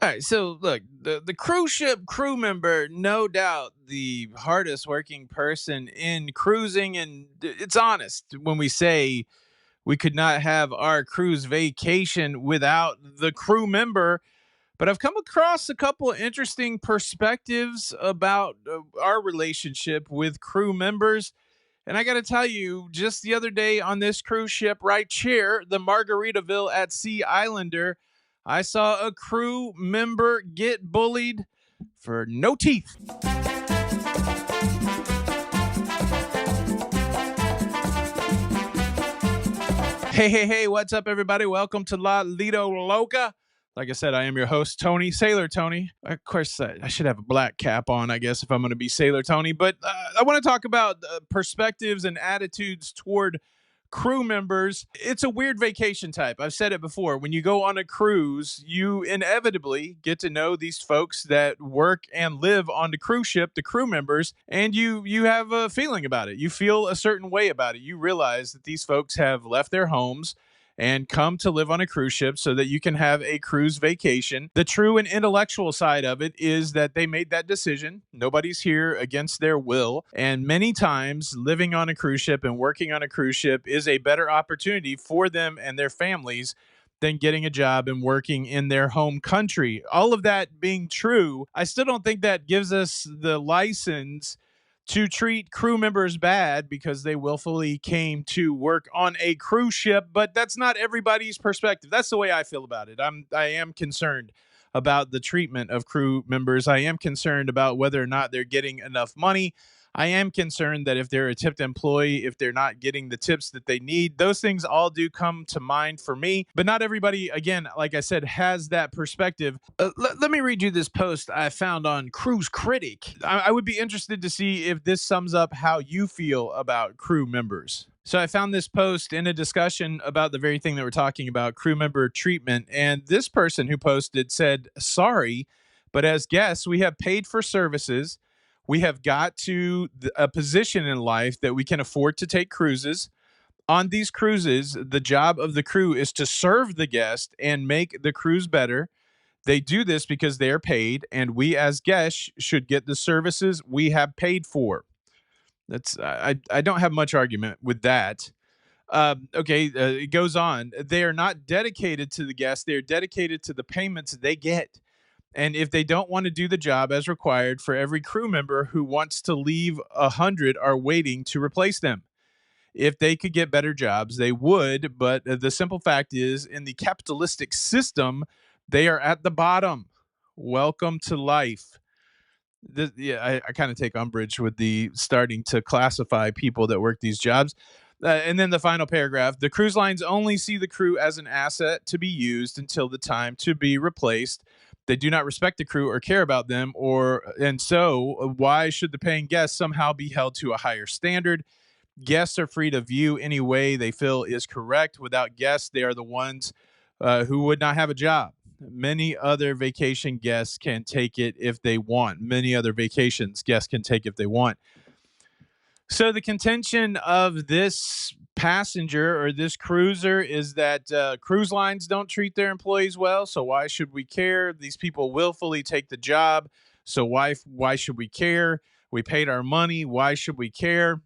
All right, so look, the cruise ship crew member, no doubt the hardest working person in cruising, and it's honest when we say we could not have our cruise vacation without the crew member. But I've come across a couple of interesting perspectives about our relationship with crew members. And I got to tell you, just the other day on this cruise ship right here, the Margaritaville at Sea Islander, I saw a crew member get bullied for no teeth. Hey, what's up, everybody? Welcome to La Lido Loca. Like I said, I am your host, Tony, Sailor Tony. Of course, I should have a black cap on, I guess, if I'm going to be Sailor Tony. But I want to talk about perspectives and attitudes toward crew members. It's a weird vacation type. I've said it before. When you go on a cruise, you inevitably get to know these folks that work and live on the cruise ship, the crew members, and you have a feeling about it. You feel a certain way about it. You realize that these folks have left their homes and come to live on a cruise ship so that you can have a cruise vacation. The true and intellectual side of it is that they made that decision. Nobody's here against their will. And many times, living on a cruise ship and working on a cruise ship is a better opportunity for them and their families than getting a job and working in their home country. All of that being true, I still don't think that gives us the license to treat crew members bad because they willfully came to work on a cruise ship, but that's not everybody's perspective. That's the way I feel about it. I am concerned about the treatment of crew members. I am concerned about whether or not they're getting enough money. I am concerned that if they're a tipped employee, if they're not getting the tips that they need, those things all do come to mind for me. But not everybody, again, like I said, has that perspective. Let me read you this post I found on Cruise Critic. I would be interested to see if this sums up how you feel about crew members. So I found this post in a discussion about the very thing that we're talking about, crew member treatment. And this person who posted said, "Sorry, but as guests, we have paid for services. We have got to a position in life that we can afford to take cruises. On these cruises, the job of the crew is to serve the guest and make the cruise better. They do this because they are paid, and we as guests should get the services we have paid for." I don't have much argument with that. It goes on. They are not dedicated to the guests. They are dedicated to the payments they get. And if they don't want to do the job as required, for every crew member who wants to leave, 100 are waiting to replace them. If they could get better jobs, they would. But the simple fact is, in the capitalistic system, they are at the bottom. Welcome to life. I kind of take umbrage with the starting to classify people that work these jobs. And then the final paragraph: the cruise lines only see the crew as an asset to be used until the time to be replaced. They do not respect the crew or care about them, and so why should the paying guests somehow be held to a higher standard? Guests are free to view any way they feel is correct. Without guests, they are the ones who would not have a job. Many other vacation guests can take it if they want. Many other vacations guests can take if they want. So the contention of this passenger or this cruiser is that cruise lines don't treat their employees well, so why should we care? These people willfully take the job, so why should we care? We paid our money, why should we care?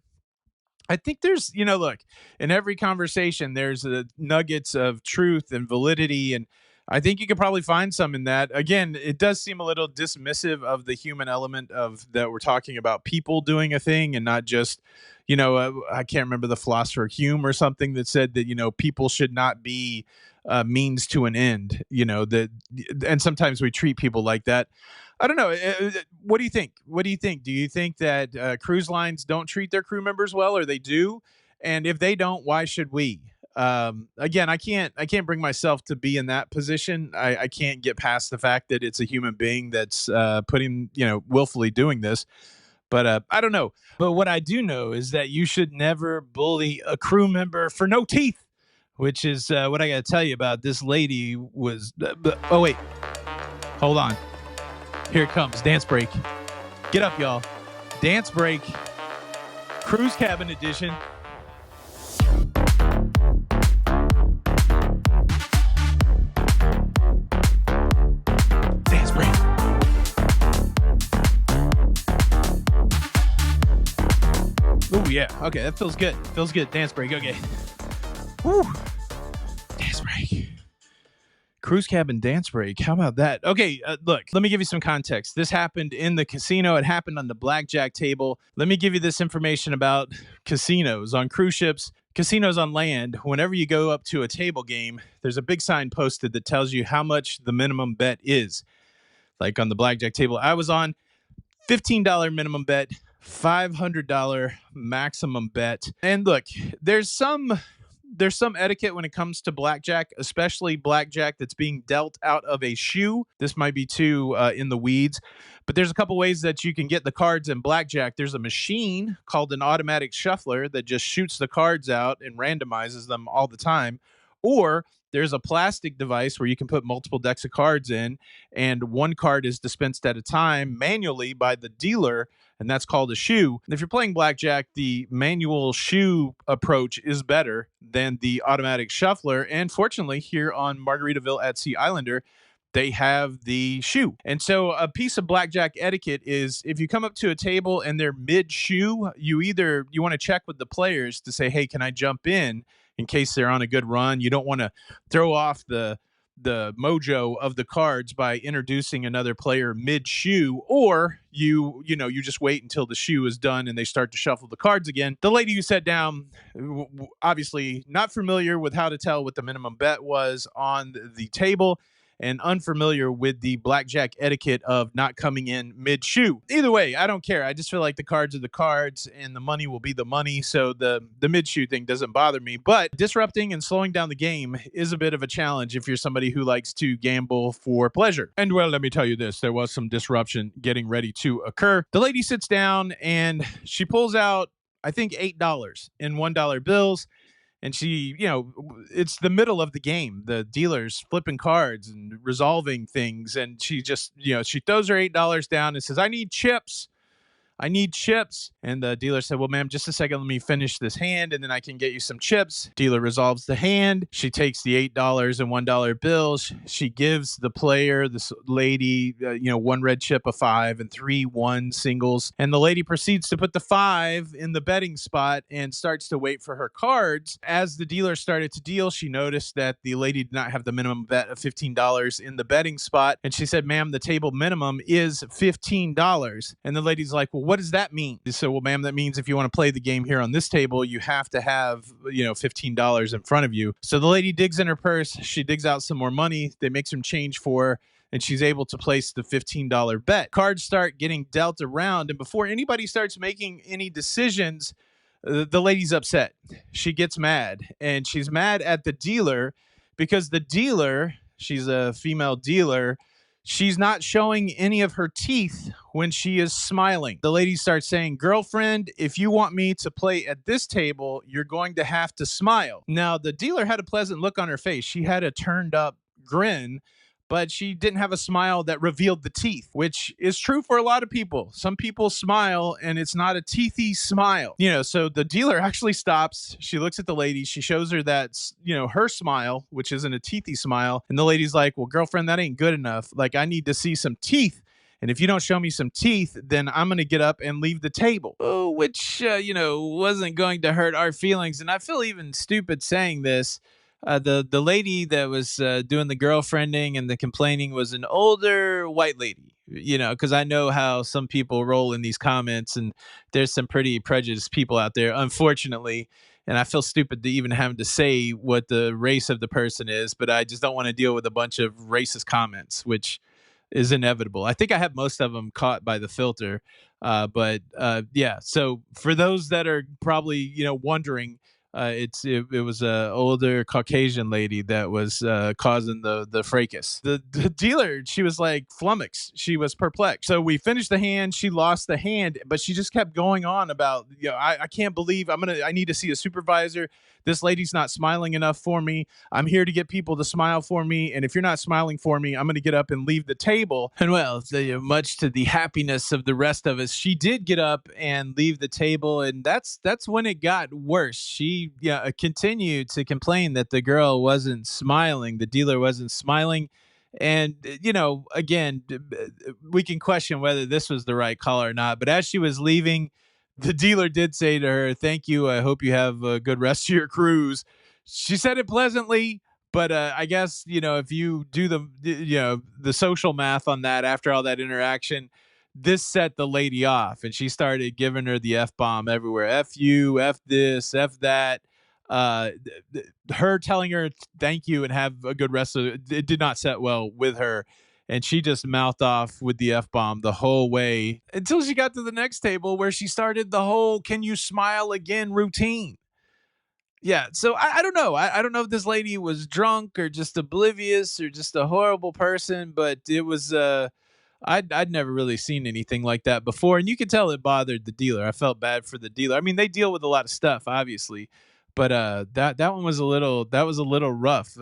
I think there's, look, in every conversation, there's nuggets of truth and validity, and I think you could probably find some in that. Again, it does seem a little dismissive of the human element of that we're talking about people doing a thing and not just, I can't remember the philosopher Hume or something that said that, people should not be means to an end, and sometimes we treat people like that. I don't know. What do you think? What do you think? Do you think that cruise lines don't treat their crew members well, or they do? And if they don't, why should we? Again, I can't bring myself to be in that position. I can't get past the fact that it's a human being that's willfully doing this. But I don't know. But what I do know is that you should never bully a crew member for no teeth, which is what I got to tell you about. This lady was. Oh wait, hold on. Here it comes. Dance break. Get up, y'all. Dance break. Cruise cabin edition. yeah. Okay, that feels good. Feels good. Dance break. Okay. Woo. Dance break. Cruise cabin dance break. How about that? Okay, look, let me give you some context. This happened in the casino. It happened on the blackjack table. Let me give you this information about casinos on cruise ships, casinos on land. Whenever you go up to a table game, there's a big sign posted that tells you how much the minimum bet is. Like on the blackjack table I was on, $15 minimum bet, $500 maximum bet. And look, there's some etiquette when it comes to blackjack, especially blackjack that's being dealt out of a shoe. This might be too in the weeds, but there's a couple ways that you can get the cards in blackjack. There's a machine called an automatic shuffler that just shoots the cards out and randomizes them all the time. Or there's a plastic device where you can put multiple decks of cards in, and one card is dispensed at a time manually by the dealer, and that's called a shoe. If you're playing blackjack, the manual shoe approach is better than the automatic shuffler. And fortunately, here on Margaritaville at Sea Islander, they have the shoe. And so a piece of blackjack etiquette is if you come up to a table and they're mid-shoe, you want to check with the players to say, hey, can I jump in case they're on a good run? You don't want to throw off the mojo of the cards by introducing another player mid-shoe, or you just wait until the shoe is done and they start to shuffle the cards again. The lady who sat down, obviously not familiar with how to tell what the minimum bet was on the table, and unfamiliar with the blackjack etiquette of not coming in mid-shoe. Either way, I don't care. I just feel like the cards are the cards and the money will be the money. So the mid-shoe thing doesn't bother me. But disrupting and slowing down the game is a bit of a challenge if you're somebody who likes to gamble for pleasure. And well, let me tell you this. There was some disruption getting ready to occur. The lady sits down and she pulls out, I think, $8 in $1 bills. And she, it's the middle of the game. The dealer's flipping cards and resolving things. And she just, she throws her $8 down and says, I need chips. And the dealer said, well, ma'am, just a second. Let me finish this hand and then I can get you some chips. Dealer resolves the hand. She takes the $8 and $1 bills. She gives the player, this lady, one red chip, a 5, and 3 1 singles. And the lady proceeds to put the 5 in the betting spot and starts to wait for her cards. As the dealer started to deal, she noticed that the lady did not have the minimum bet of $15 in the betting spot. And she said, ma'am, the table minimum is $15. And the lady's like, well, what does that mean? So, well, ma'am, that means if you want to play the game here on this table, you have to have, $15 in front of you. So the lady digs in her purse. She digs out some more money. They make some change for her, and she's able to place the $15 bet. Cards start getting dealt around, and before anybody starts making any decisions, the lady's upset. She gets mad, and she's mad at the dealer because the dealer, she's a female dealer, she's not showing any of her teeth when she is smiling. The lady starts saying, girlfriend, if you want me to play at this table, you're going to have to smile. Now, the dealer had a pleasant look on her face. She had a turned up grin, but she didn't have a smile that revealed the teeth, which is true for a lot of people. Some people smile and it's not a teethy smile. So the dealer actually stops. She looks at the lady. She shows her that, her smile, which isn't a teethy smile. And the lady's like, well, girlfriend, that ain't good enough. Like, I need to see some teeth. And if you don't show me some teeth, then I'm going to get up and leave the table. Oh, which, wasn't going to hurt our feelings. And I feel even stupid saying this. The lady that was doing the girlfriending and the complaining was an older white lady, because I know how some people roll in these comments, and there's some pretty prejudiced people out there, unfortunately. And I feel stupid to even have to say what the race of the person is, but I just don't want to deal with a bunch of racist comments, which is inevitable. I think I have most of them caught by the filter. But yeah, so for those that are probably, wondering, it was a older Caucasian lady that was causing the fracas. The dealer, she was like flummoxed. She was perplexed. So we finished the hand. She lost the hand, but she just kept going on about, I can't believe I need to see a supervisor. This lady's not smiling enough for me. I'm here to get people to smile for me. And if you're not smiling for me, I'm going to get up and leave the table. And well, much to the happiness of the rest of us, she did get up and leave the table. And that's when it got worse. She continued to complain that the girl wasn't smiling. The dealer wasn't smiling. And, again, we can question whether this was the right call or not. But as she was leaving, The dealer did say to her, "Thank you. I hope you have a good rest of your cruise." She said it pleasantly, but I guess if you do the social math on that after all that interaction, this set the lady off, and she started giving her the f bomb everywhere. F you, f this, f that. Her telling her thank you and have a good rest of it did not set well with her, and she just mouthed off with the f bomb the whole way until she got to the next table where she started the whole "can you smile again" routine. Yeah, so I don't know. I don't know if this lady was drunk or just oblivious or just a horrible person, but it was I'd never really seen anything like that before, and you could tell it bothered the dealer. I felt bad for the dealer. I mean, they deal with a lot of stuff, obviously, but that one was a little rough.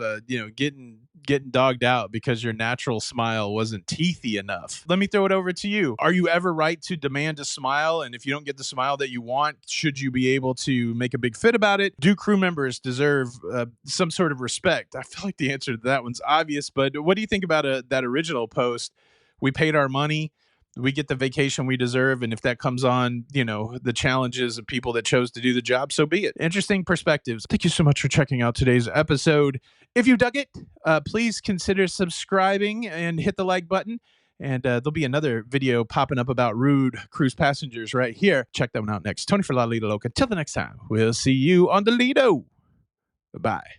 Getting dogged out because your natural smile wasn't teethy enough. Let me throw it over to you. Are you ever right to demand a smile? And if you don't get the smile that you want, should you be able to make a big fit about it? Do crew members deserve some sort of respect? I feel like the answer to that one's obvious, but what do you think about that original post? We paid our money, we get the vacation we deserve, and if that comes on the challenges of people that chose to do the job, so be it. Interesting perspectives. Thank you so much for checking out today's episode. If you dug it, please consider subscribing and hit the like button, and there'll be another video popping up about rude cruise passengers right here. Check that one out next. Tony for La Lido Loca. Till the next time, we'll see you on the Lido. Bye.